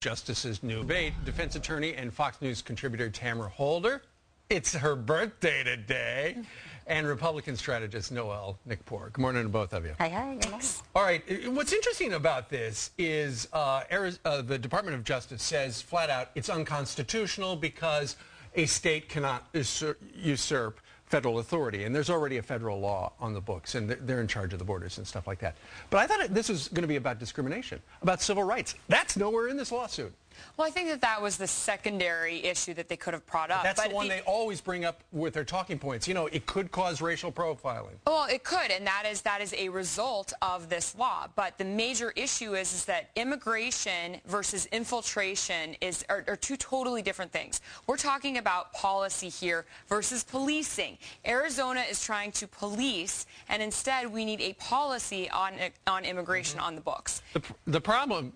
Justice's new debate. Defense attorney and Fox News contributor Tamara Holder. It's her birthday today. And Republican strategist Noelle Nikpour. Good morning to both of you. Hey, hey. Thanks. All right. What's interesting about this is the Department of Justice says flat out it's unconstitutional because a state cannot usurp federal authority. And there's already a federal law on the books, and they're in charge of the borders and stuff like that. But I thought this was going to be about discrimination, about civil rights. That's nowhere in this lawsuit. Well, I think that was the secondary issue that they could have brought up. But that's the one they always bring up with their talking points. You know, it could cause racial profiling. Well, it could, and that is a result of this law. But the major issue is that immigration versus infiltration are two totally different things. We're talking about policy here versus policing. Arizona is trying to police, and instead we need a policy on immigration on the books. The problem,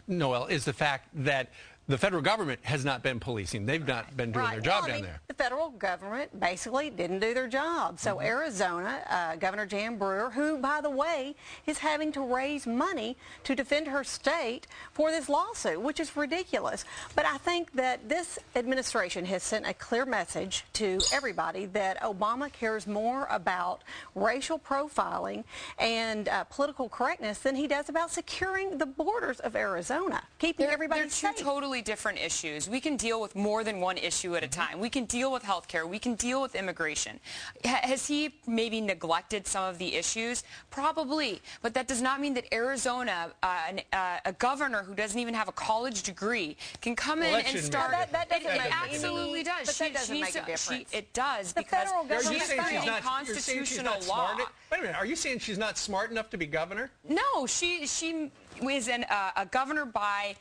Noelle, is the fact that the federal government has not been policing. They've not been doing their job down there. The federal government basically didn't do their job. So Arizona, Governor Jan Brewer, who, by the way, is having to raise money to defend her state for this lawsuit, which is ridiculous. But I think that this administration has sent a clear message to everybody that Obama cares more about racial profiling and political correctness than he does about securing the borders of Arizona, keeping everybody safe. They're two totally different issues. We can deal with more than one issue at a time. We can deal with health care. We can deal with immigration. Has he maybe neglected some of the issues? Probably. But that does not mean that Arizona, a governor who doesn't even have a college degree, can come in and start. It absolutely does. But that doesn't make a difference. It does, because she's fighting constitutional law. Wait a minute. Are you saying she's not smart enough to be governor? No, she is a governor by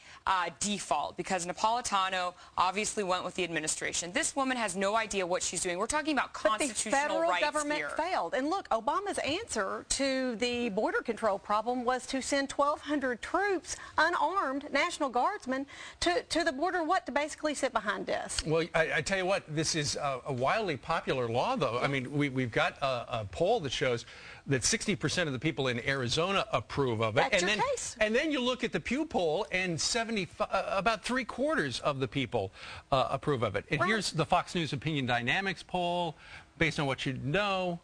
default, because Napolitano obviously went with the administration. This woman has no idea what she's doing. We're talking about constitutional rights here. But the federal government failed. And look, Obama's answer to the border control problem was to send 1,200 troops, unarmed National Guardsmen, to the border, to basically sit behind desks. Well, I tell you what, this is a wildly popular law, though. I mean, we've got a poll that shows that 60% of the people in Arizona approve of it. That's your case. And then you look at the Pew poll, and about 3/4 of the people approve of it. And here's the Fox News Opinion Dynamics poll, based on what you know.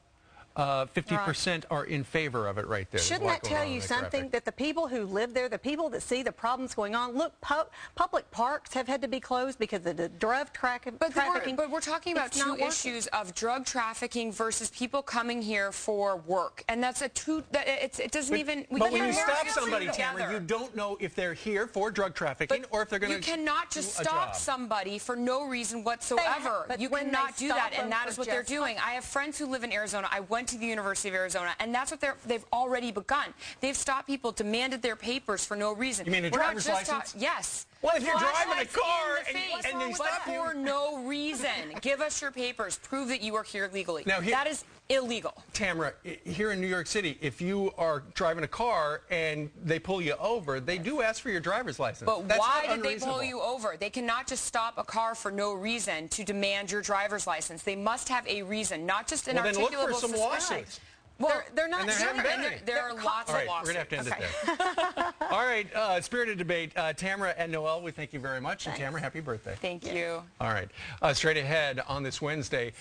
50% are in favor of it right there. Shouldn't that tell you something? That the people who live there, the people that see the problems going on, look, public parks have had to be closed because of the drug trafficking. But we're talking about two issues of drug trafficking versus people coming here for work. And that's it doesn't even... But when you stop somebody, Tamara, you don't know if they're here for drug trafficking or if they're going to... You cannot just stop somebody for no reason whatsoever. You cannot do that, and that is what they're doing. I have friends who live in Arizona. I went to the University of Arizona, and that's what they've already begun. They've stopped people, demanded their papers for no reason. You mean a driver's license? Yes. Well, if you're driving a car and they stop you for no reason, give us your papers. Prove that you are here legally. Now, that is illegal. Tamara, here in New York City, if you are driving a car and they pull you over, they do ask for your driver's license. But why did they pull you over? They cannot just stop a car for no reason to demand your driver's license. They must have a reason, not just an articulable suspicion. Then look for some lawsuits. Well, they're not. There are lots of lawsuits. We're going to have to end it there. All right, spirited debate. Tamara and Noelle, we thank you very much. Thanks. And Tamara, happy birthday. Thank you. All right, straight ahead on this Wednesday.